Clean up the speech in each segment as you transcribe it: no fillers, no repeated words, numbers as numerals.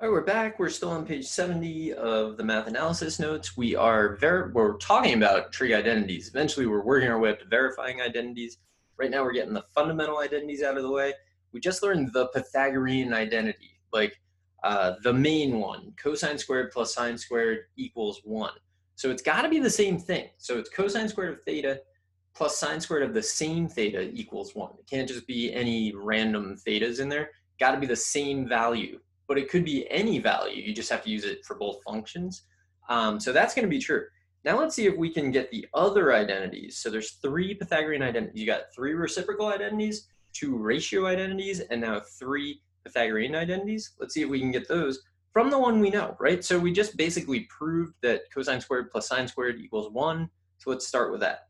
All right, we're back. We're still on page 70 of the math analysis notes. We're talking about trig identities. Eventually, we're working our way up to verifying identities. Right now, we're getting the fundamental identities out of the way. We just learned the Pythagorean identity, like the main one, cosine squared plus sine squared equals 1. So it's got to be the same thing. So it's cosine squared of theta plus sine squared of the same theta equals 1. It can't just be any random thetas in there. Got to be the same value. But it could be any value. You just have to use it for both functions. So that's going to be true. Now let's see if we can get the other identities. So there's 3 Pythagorean identities. You got 3 reciprocal identities, 2 ratio identities, and now 3 Pythagorean identities. Let's see if we can get those from the one we know, right? So we just basically proved that cosine squared plus sine squared equals 1. So let's start with that.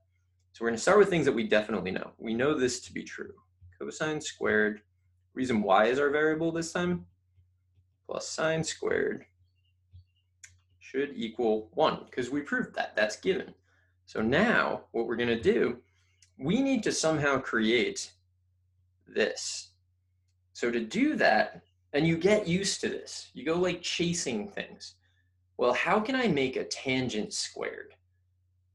So we're going to start with things that we definitely know. We know this to be true. Cosine squared, reason y is our variable this time, plus sine squared should equal 1, because we proved that. That's given. So now what we're going to do, we need to somehow create this. So to do that, and you get used to this, you go like chasing things. Well, how can I make a tangent squared?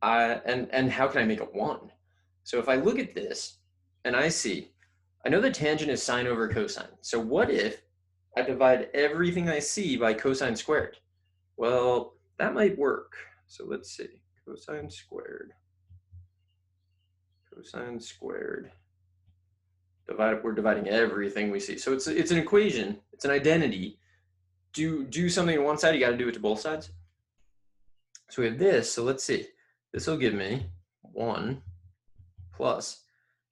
And how can I make it 1? So if I look at this and I know the tangent is sine over cosine. So what if I divide everything I see by cosine squared? Well, that might work. So let's see, cosine squared, we're dividing everything we see. So it's an equation, it's an identity. Do something on one side, you got to do it to both sides. So we have this, so let's see. This will give me 1 plus.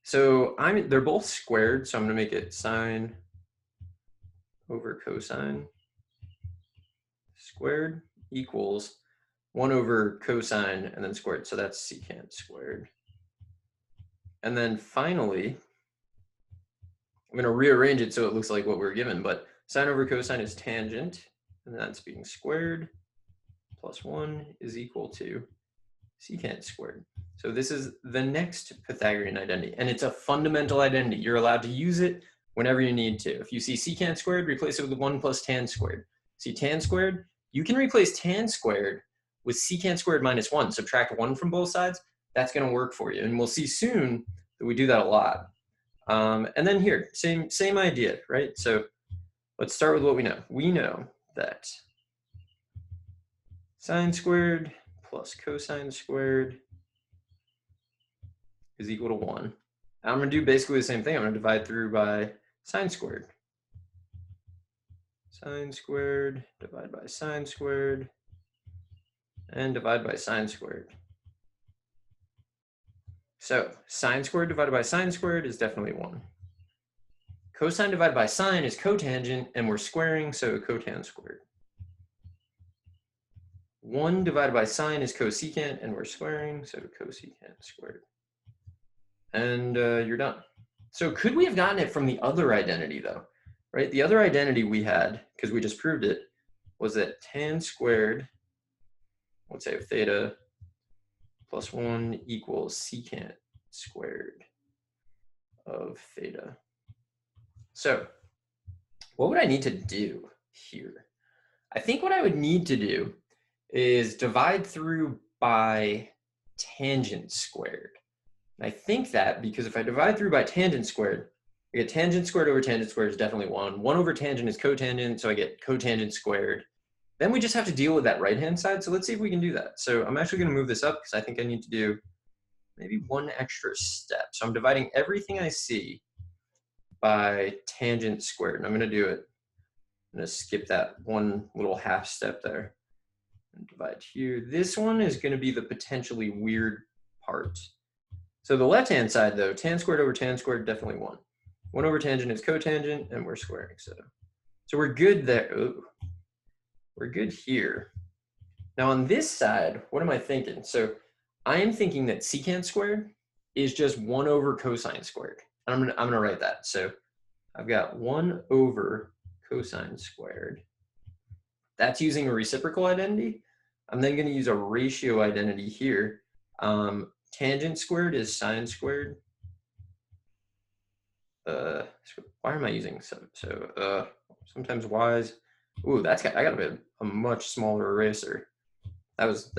So they're both squared, so I'm going to make it sine over cosine squared equals 1 over cosine and then squared. So that's secant squared. And then finally, I'm going to rearrange it so it looks like what we're given, but sine over cosine is tangent, and that's being squared, plus 1 is equal to secant squared. So this is the next Pythagorean identity, and it's a fundamental identity. You're allowed to use it whenever you need to. If you see secant squared, replace it with 1 plus tan squared. See tan squared? You can replace tan squared with secant squared minus 1. Subtract 1 from both sides. That's going to work for you, and we'll see soon that we do that a lot. And then here, same idea, right? So let's start with what we know. We know that sine squared plus cosine squared is equal to 1. I'm going to do basically the same thing. I'm going to divide through by sine squared. Sine squared, divide by sine squared, and divide by sine squared. So sine squared divided by sine squared is definitely 1. Cosine divided by sine is cotangent, and we're squaring, so cotan squared. 1 divided by sine is cosecant, and we're squaring, so cosecant squared. And you're done. So could we have gotten it from the other identity, though? Right? The other identity we had, because we just proved it, was that tan squared, let's say of theta, plus 1 equals secant squared of theta. So what would I need to do here? I think what I would need to do is divide through by tangent squared. And I think that because if I divide through by tangent squared, I get tangent squared over tangent squared is definitely 1. 1 over tangent is cotangent, so I get cotangent squared. Then we just have to deal with that right-hand side. So let's see if we can do that. So I'm actually going to move this up because I think I need to do maybe 1 extra step. So I'm dividing everything I see by tangent squared. And I'm going to do it. I'm going to skip that 1 little half step there and divide here. This one is going to be the potentially weird part. So the left-hand side, though, tan squared over tan squared, definitely 1. 1 over tangent is cotangent, and we're squaring. So we're good there. Ooh. We're good here. Now on this side, what am I thinking? So I'm thinking that secant squared is just 1 over cosine squared. And I'm gonna write that. So I've got 1 over cosine squared. That's using a reciprocal identity. I'm then going to use a ratio identity here. Tangent squared is sine squared. Why am I using sometimes y's Ooh, I got a much smaller eraser. That was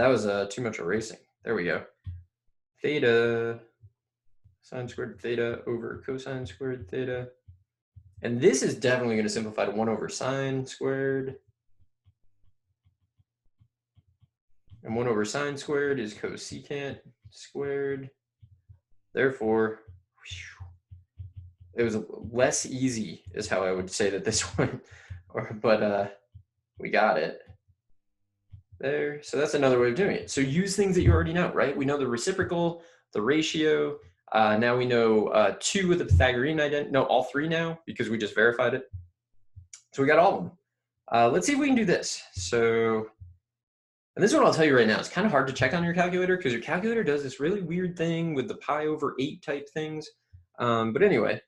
too much erasing. There we go. Theta, sine squared theta over cosine squared theta. And this is definitely going to simplify to 1 over sine squared. And 1 over sine squared is cosecant squared. Therefore, it was less easy is how I would say that this one, but we got it there. So that's another way of doing it. So use things that you already know, right? We know the reciprocal, the ratio. Now we know 2 with the Pythagorean identity. No, all 3 now because we just verified it. So we got all of them. Let's see if we can do this. So, and this is what I'll tell you right now. It's kind of hard to check on your calculator because your calculator does this really weird thing with the pi over 8 type things. But anyway,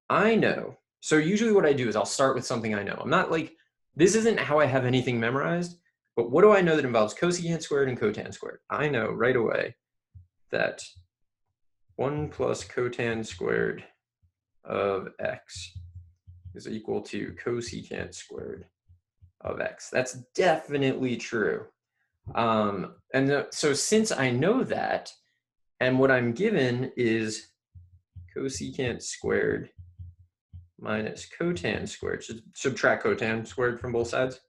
I know. So usually what I do is I'll start with something I know. I'm not like, this isn't how I have anything memorized, but what do I know that involves cosecant squared and cotan squared? I know right away that 1 plus cotan squared of x is equal to cosecant squared of x. That's definitely true. So since I know that, and what I'm given is cosecant squared minus cotan squared, so subtract cotan squared from both sides,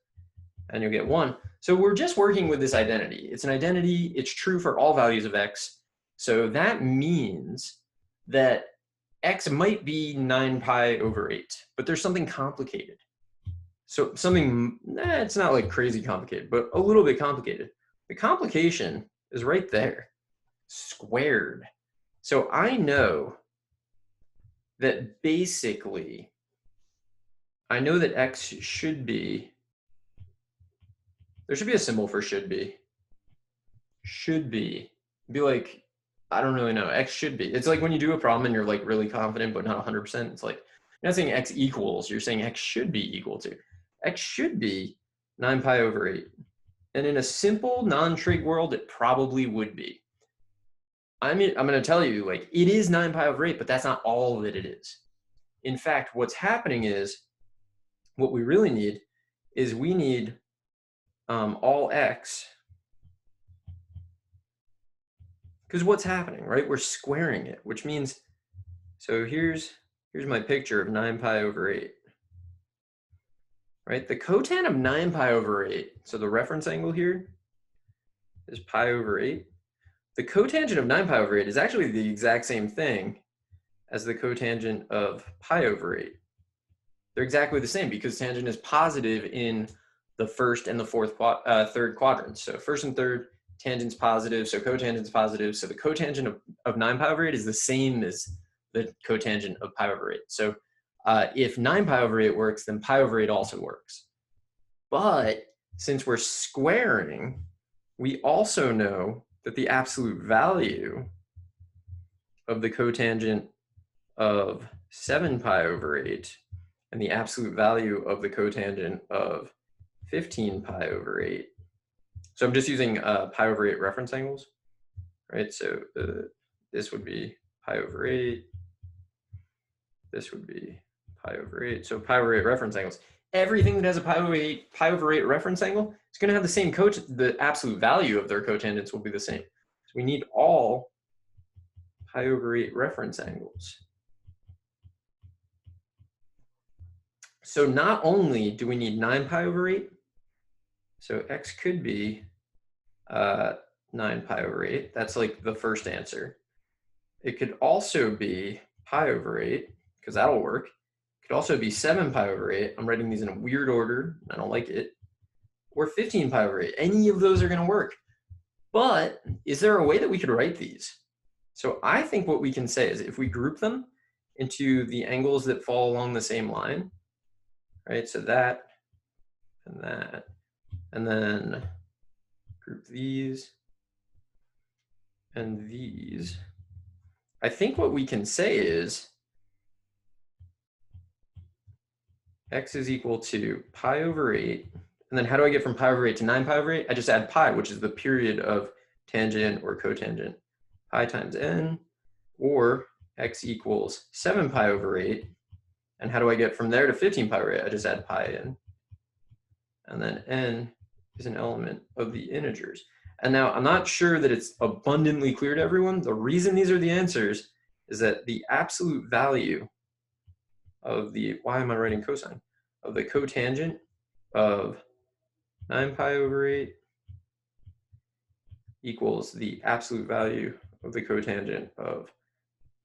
and you'll get 1. So we're just working with this identity. It's an identity, it's true for all values of x. So that means that x might be 9 pi over 8, but there's something complicated. So something, it's not like crazy complicated, but a little bit complicated. The complication is right there, squared. So I know that basically, I know that x should be, there should be a symbol for should be. Should be like, I don't really know, x should be. It's like when you do a problem and you're like really confident, but not 100%, it's like, you're not saying x equals, you're saying x should be equal to. X should be 9 pi over 8. And in a simple non-trig world, it probably would be. I mean, I'm going to tell you, like, it is 9 pi over 8, but that's not all that it is. In fact, what's happening is, what we really need is we need all x, because what's happening, right? We're squaring it, which means, so here's my picture of 9 pi over 8. Right, the cotan of 9 pi over 8, so the reference angle here is pi over 8. The cotangent of 9 pi over 8 is actually the exact same thing as the cotangent of pi over 8. They're exactly the same because tangent is positive in the first and the third quadrants. So first and third, tangent's positive, so cotangent's positive. So the cotangent of 9 pi over 8 is the same as the cotangent of pi over 8. So if 9 pi over 8 works, then pi over 8 also works. But since we're squaring, we also know that the absolute value of the cotangent of 7 pi over 8 and the absolute value of the cotangent of 15 pi over 8. So I'm just using pi over 8 reference angles, right? So this would be pi over 8. This would be pi over 8. So pi over 8 reference angles. Everything that has a pi over 8 reference angle is going to have the same the absolute value of their cotangents will be the same. So we need all pi over 8 reference angles. So not only do we need 9 pi over 8, so x could be 9 pi over 8. That's like the first answer. It could also be pi over 8, because that'll work. It could also be 7 pi over 8. I'm writing these in a weird order. I don't like it. Or 15 pi over 8. Any of those are going to work. But is there a way that we could write these? So I think what we can say is if we group them into the angles that fall along the same line, right? So that, and then group these and these. I think what we can say is x is equal to pi over 8. And then how do I get from pi over 8 to 9 pi over 8? I just add pi, which is the period of tangent or cotangent. Pi times n, or x equals 7 pi over 8. And how do I get from there to 15 pi over 8? I just add pi in. and then n is an element of the integers. And now I'm not sure that it's abundantly clear to everyone. The reason these are the answers is that the absolute value of the, why am I writing cosine? Of the cotangent of 9 pi over 8 equals the absolute value of the cotangent of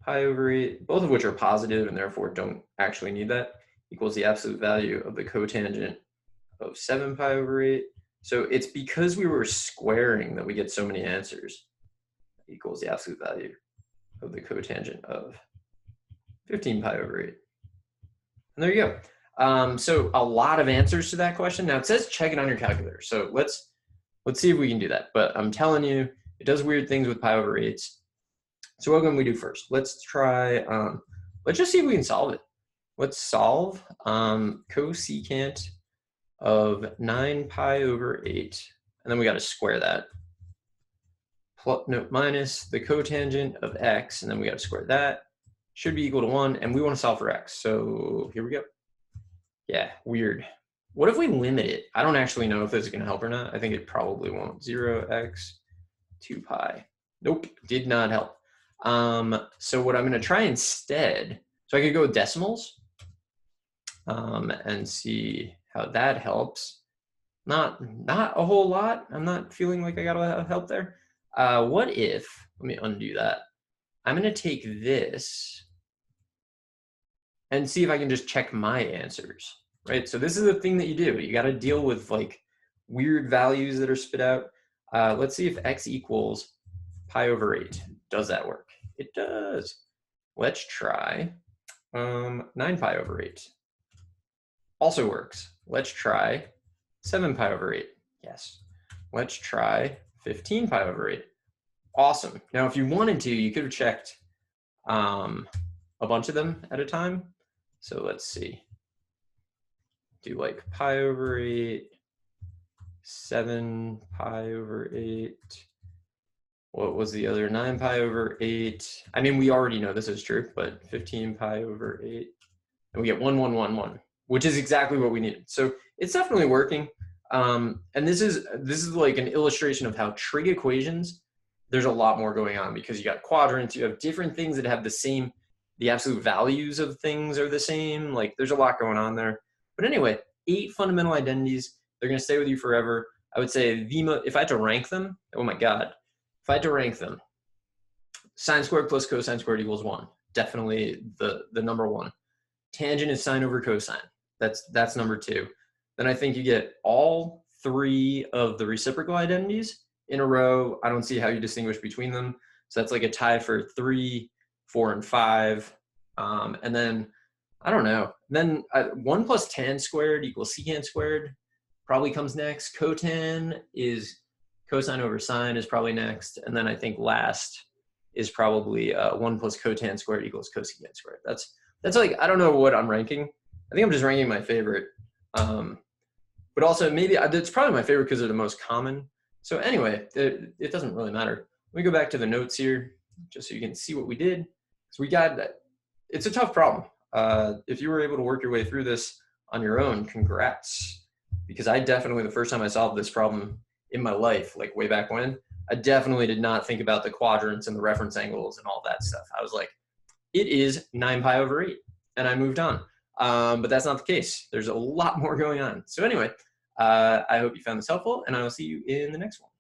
pi over 8, both of which are positive and therefore don't actually need that, equals the absolute value of the cotangent of 7 pi over 8. So it's because we were squaring that we get so many answers. Equals the absolute value of the cotangent of 15 pi over 8. And there you go. So a lot of answers to that question. Now it says check it on your calculator. So let's see if we can do that. But I'm telling you, it does weird things with pi over 8s. So what can we do first? Let's try, let's just see if we can solve it. Let's solve cosecant of 9 pi over 8. And then we got to square that. Minus the cotangent of x, and then we got to square that. Should be equal to 1, and we want to solve for x. So here we go. Yeah, weird. What if we limit it? I don't actually know if this is going to help or not. I think it probably won't. 0x 2 pi. Nope, did not help. So what I'm going to try instead, so I could go with decimals and see how that helps. Not a whole lot. I'm not feeling like I got a lot of help there. What if, let me undo that. I'm going to take this and see if I can just check my answers, right? So this is the thing that you do. You got to deal with like weird values that are spit out. Let's see if x equals pi over 8. Does that work? It does. Let's try 9 pi over 8. Also works. Let's try 7 pi over 8. Yes. Let's try 15 pi over 8. Awesome. Now, if you wanted to, you could have checked a bunch of them at a time. So let's see. Do like pi over 8, 7 pi over 8. What was the other? 9 pi over 8. I mean, we already know this is true, but 15 pi over 8. And we get 1, 1, 1, 1, which is exactly what we needed. So it's definitely working. And this is like an illustration of how trig equations, there's a lot more going on because you got quadrants, you have different things that have the same, the absolute values of things are the same. Like there's a lot going on there. But anyway, 8 fundamental identities. They're going to stay with you forever. I would say if I had to rank them, oh my God, if I had to rank them, sine squared plus cosine squared equals 1. Definitely the number 1. Tangent is sine over cosine. That's number 2. Then I think you get all 3 of the reciprocal identities in a row. I don't see how you distinguish between them. So that's like a tie for 3, 4, and 5. And then, I don't know. Then 1 plus tan squared equals secant squared probably comes next. Cotan is cosine over sine is probably next. And then I think last is probably 1 plus cotan squared equals cosecant squared. That's like, I don't know what I'm ranking. I think I'm just ranking my favorite. But also maybe it's probably my favorite because they're the most common. So anyway, it doesn't really matter. Let me go back to the notes here just so you can see what we did. So we got that. It's a tough problem. If you were able to work your way through this on your own, congrats. Because I definitely, the first time I solved this problem in my life, like way back when, I definitely did not think about the quadrants and the reference angles and all that stuff. I was like, it is 9 pi over 8. And I moved on. But that's not the case. There's a lot more going on. So anyway, I hope you found this helpful, and I will see you in the next one.